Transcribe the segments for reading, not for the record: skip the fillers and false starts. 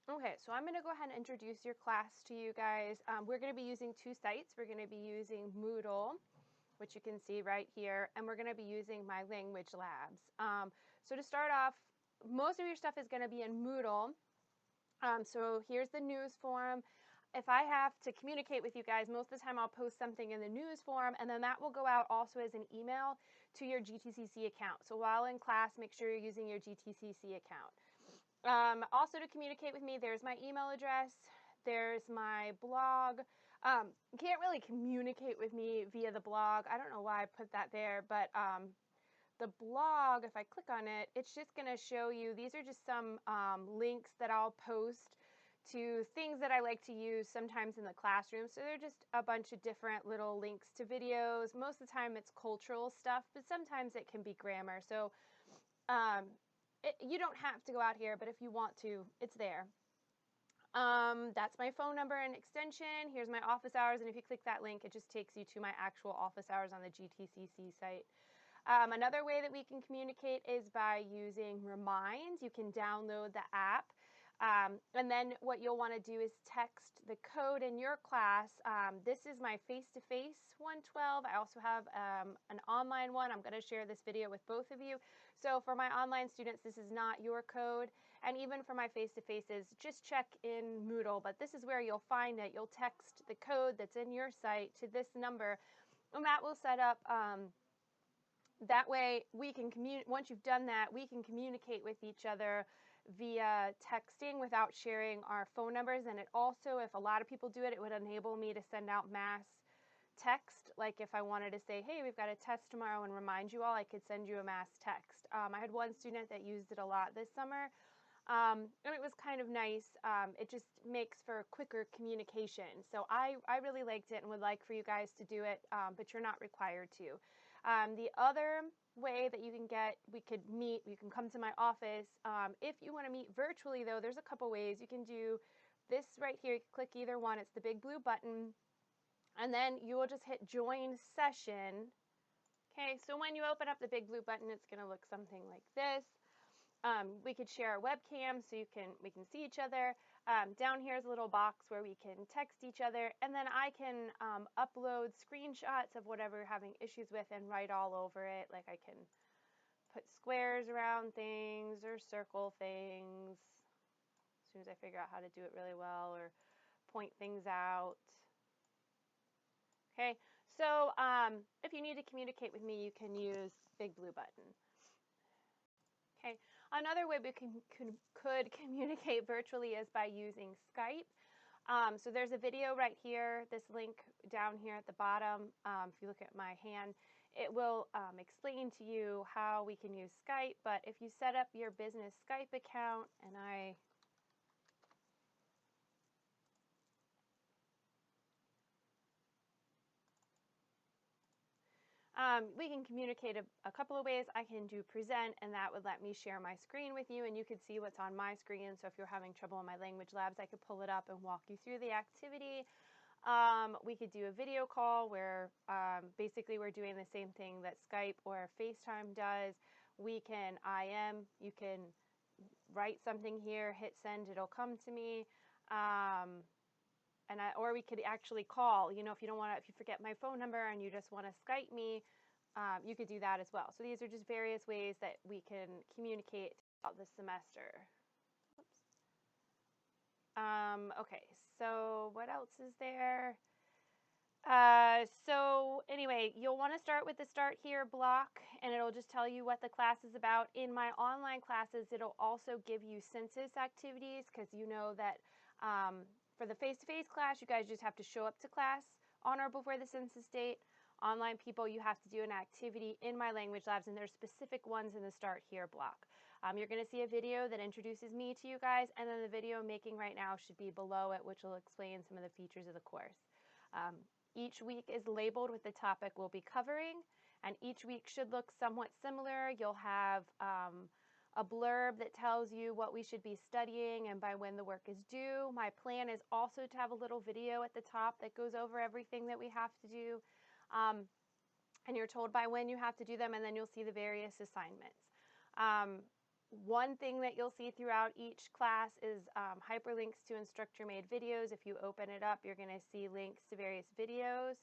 Okay, so I'm going to go ahead and introduce your class to you guys. We're going to be using two sites. We're going to be using Moodle, which you can see right here, and we're going to be using my language labs. So to start off, most of your stuff is going to be in Moodle. So here's the news forum. If I have to communicate with you guys, most of the time I'll post something in the news forum, and then that will go out also as an email to your GTCC account. So while in class, make sure you're using your GTCC account. Also to communicate with me, there's my email address, there's my blog. You can't really communicate with me via the blog. I don't know why I put that there, but the blog, if I click on it, it's just going to show you, these are just some links that I'll post to things that I like to use sometimes in the classroom. So they're just a bunch of different little links to videos. Most of the time it's cultural stuff, but sometimes it can be grammar. So you don't have to go out here, but if you want to, it's there. That's my phone number and extension. Here's my office hours, and if you click that link, it just takes you to my actual office hours on the GTCC site. Another way that we can communicate is by using Reminds. You can download the app. And then what you'll want to do is text the code in your class. This is my face-to-face 112. I also have an online one. I'm going to share this video with both of you. So for my online students, this is not your code. And even for my face-to-faces, just check in Moodle. But this is where you'll find it. You'll text the code that's in your site to this number, and that will set up that way we can once you've done that, we can communicate with each other via texting without sharing our phone numbers. And it also, if a lot of people do it, it would enable me to send out mass text. Like if I wanted to say, hey, we've got a test tomorrow, and remind you all, I could send you a mass text. I had one student that used it a lot this summer. And it was kind of nice. It just makes for quicker communication. So I really liked it and would like for you guys to do it, but you're not required to. The other way that you can we could meet, you can come to my office. If you want to meet virtually, though, there's a couple ways. You can do this right here. You can click either one. It's the big blue button. And then you will just hit join session. Okay, so when you open up the big blue button, it's going to look something like this. We could share our webcam so we can see each other. Down here is a little box where we can text each other, and then I can upload screenshots of whatever you're having issues with and write all over it. Like I can put squares around things or circle things as soon as I figure out how to do it really well, or point things out. Okay, so if you need to communicate with me, you can use big blue button. Okay, another way we could communicate virtually is by using Skype. So there's a video right here, this link down here at the bottom. If you look at my hand, it will explain to you how we can use Skype. But if you set up your business Skype account, and we can communicate a couple of ways. I can do present, and that would let me share my screen with you, and you could see what's on my screen. So if you're having trouble in my language labs, I could pull it up and walk you through the activity. We could do a video call where basically we're doing the same thing that Skype or FaceTime does. We can IM, you can write something here, hit send, it'll come to me. Or we could actually call, if you don't want to, if you forget my phone number and you just want to Skype me, you could do that as well. So these are just various ways that we can communicate throughout the semester. Oops. Okay, so what else is there? So anyway, you'll want to start with the Start Here block, and it'll just tell you what the class is about. In my online classes, it'll also give you census activities, because you know that for the face-to-face class, you guys just have to show up to class on or before the census date. Online people, you have to do an activity in my language labs, and there's specific ones in the Start Here block. You're going to see a video that introduces me to you guys, and then the video I'm making right now should be below it, which will explain some of the features of the course. Each week is labeled with the topic we'll be covering, and each week should look somewhat similar. You'll have a blurb that tells you what we should be studying and by when the work is due. My plan is also to have a little video at the top that goes over everything that we have to do. And you're told by when you have to do them, and then you'll see the various assignments. One thing that you'll see throughout each class is hyperlinks to instructor-made videos. If you open it up, you're going to see links to various videos.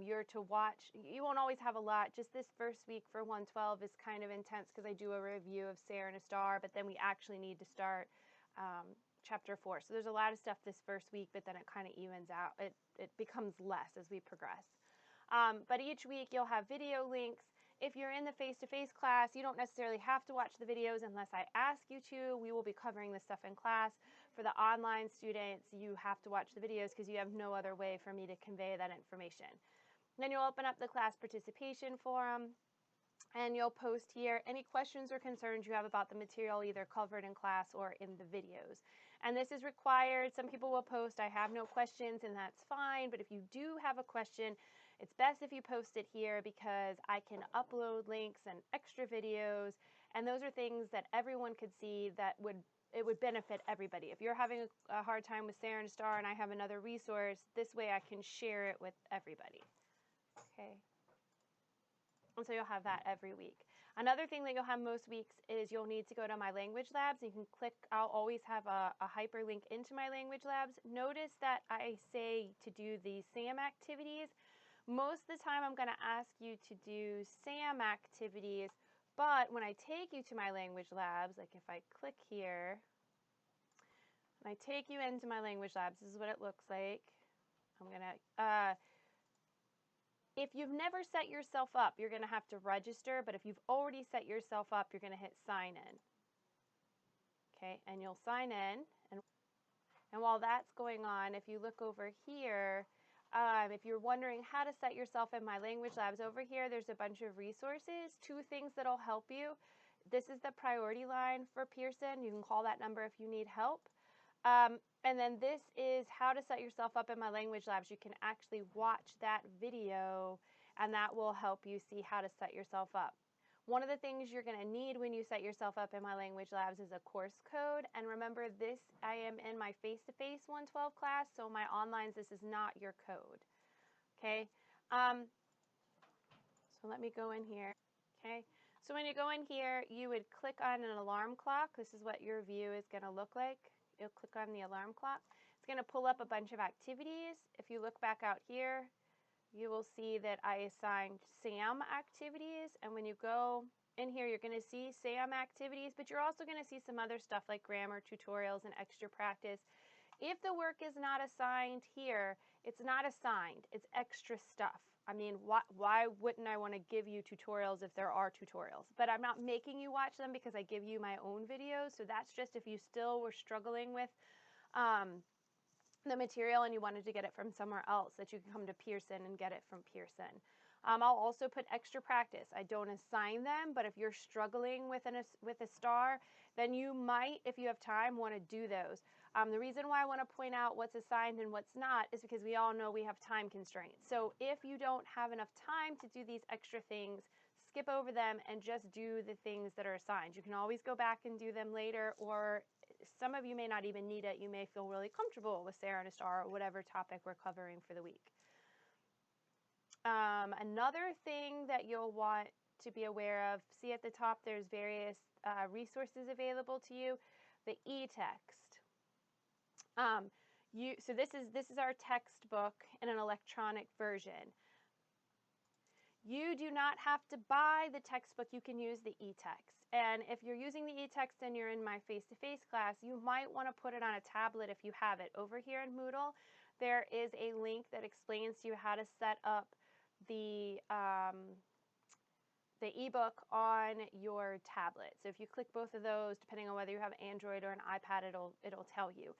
You're to watch. You won't always have a lot. Just this first week for 112 is kind of intense because I do a review of Sarah and a Star, but then we actually need to start chapter 4. So there's a lot of stuff this first week, but then it kind of evens out. It becomes less as we progress. But each week you'll have video links. If you're in the face-to-face class, you don't necessarily have to watch the videos unless I ask you to. We will be covering this stuff in class. For the online students, you have to watch the videos because you have no other way for me to convey that information. Then you'll open up the class participation forum, and you'll post here any questions or concerns you have about the material either covered in class or in the videos. And this is required. Some people will post, I have no questions, and that's fine. But if you do have a question, it's best if you post it here because I can upload links and extra videos, and those are things that everyone could see that it would benefit everybody. If you're having a hard time with Sarah and a Star and I have another resource, this way I can share it with everybody. Okay. And so you'll have that every week. Another thing that you'll have most weeks is you'll need to go to my language labs. You can click, I'll always have a hyperlink into my language labs. Notice that I say to do the SAM activities. Most of the time I'm going to ask you to do SAM activities, but when I take you to my language labs, like if I click here, and I take you into my language labs, this is what it looks like. I'm going to, if you've never set yourself up, you're going to have to register, but if you've already set yourself up, you're going to hit sign in. Okay, and you'll sign in, and while that's going on, if you look over here, if you're wondering how to set yourself in my language labs, over here there's a bunch of resources, 2 things that'll help you. This is the priority line for Pearson. You can call that number if you need help. And then this is how to set yourself up in my language labs. You can actually watch that video, and that will help you see how to set yourself up. One of the things you're going to need when you set yourself up in my language labs is a course code. And remember, this, I am in my face-to-face 112 class, so my onlines, this is not your code. Okay? So let me go in here. Okay? So when you go in here, you would click on an alarm clock. This is what your view is going to look like. You'll click on the alarm clock. It's going to pull up a bunch of activities. If you look back out here, you will see that I assigned SAM activities, and when you go in here, you're going to see SAM activities, but you're also going to see some other stuff like grammar tutorials and extra practice. If the work is not assigned here, it's not assigned. It's extra stuff. I mean, why wouldn't I want to give you tutorials if there are tutorials? But I'm not making you watch them because I give you my own videos, so that's just if you still were struggling with the material and you wanted to get it from somewhere else, that you can come to Pearson and get it from Pearson. I'll also put extra practice. I don't assign them, but if you're struggling with a star, then you might, if you have time, want to do those. The reason why I want to point out what's assigned and what's not is because we all know we have time constraints. So if you don't have enough time to do these extra things, skip over them and just do the things that are assigned. You can always go back and do them later, or some of you may not even need it. You may feel really comfortable with Sarah and a Star or whatever topic we're covering for the week. Another thing that you'll want to be aware of, see at the top there's various resources available to you. The e-text. So this is our textbook in an electronic version. You do not have to buy the textbook. You can use the e-text. And if you're using the e-text and you're in my face-to-face class, you might want to put it on a tablet if you have it. Over here in Moodle, there is a link that explains to you how to set up the ebook on your tablet. So if you click both of those, depending on whether you have Android or an iPad, it'll tell you.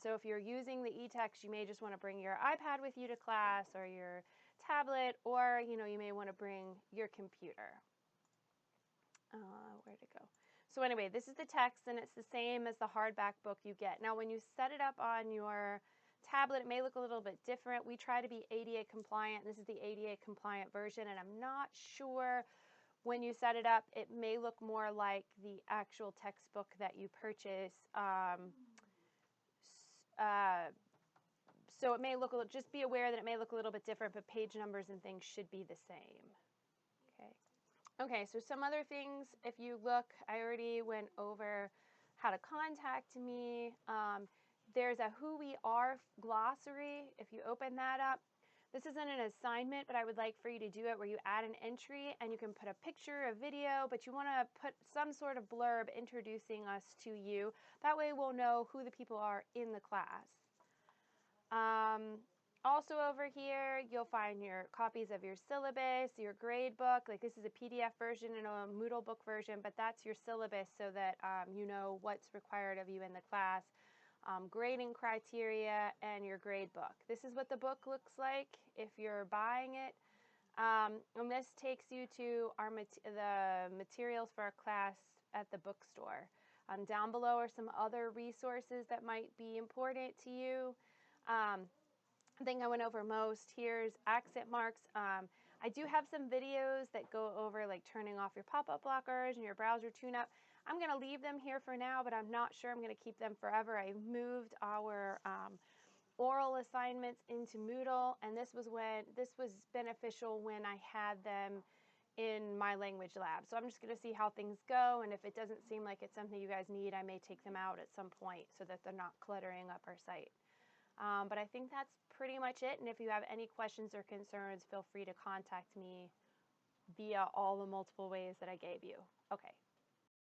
So if you're using the e-text, you may just want to bring your iPad with you to class, or your tablet, or you may want to bring your computer. Where'd it go? So anyway, this is the text, and it's the same as the hardback book you get. Now when you set it up on your tablet, it may look a little bit different. We try to be ADA compliant. This is the ADA compliant version, and I'm not sure when you set it up, it may look more like the actual textbook that you purchase. So it may look, just be aware that it may look a little bit different, but page numbers and things should be the same. Okay. Okay, so some other things, if you look, I already went over how to contact me. There's a Who We Are glossary. If you open that up, this isn't an assignment, but I would like for you to do it where you add an entry and you can put a picture, a video, but you want to put some sort of blurb introducing us to you. That way we'll know who the people are in the class. Also over here, you'll find your copies of your syllabus, your grade book. Like this is a PDF version and a Moodle book version, but that's your syllabus so that you know what's required of you in the class. Grading criteria and your grade book. This is what the book looks like if you're buying it. And this takes you to the materials for our class at the bookstore. Down below are some other resources that might be important to you. I think I went over most. Here's accent marks. I do have some videos that go over like turning off your pop-up blockers and your browser tune-up. I'm going to leave them here for now, but I'm not sure I'm going to keep them forever. I moved our oral assignments into Moodle, and this was beneficial when I had them in my language lab. So I'm just going to see how things go, and if it doesn't seem like it's something you guys need, I may take them out at some point so that they're not cluttering up our site. But I think that's pretty much it, and if you have any questions or concerns, feel free to contact me via all the multiple ways that I gave you. Okay.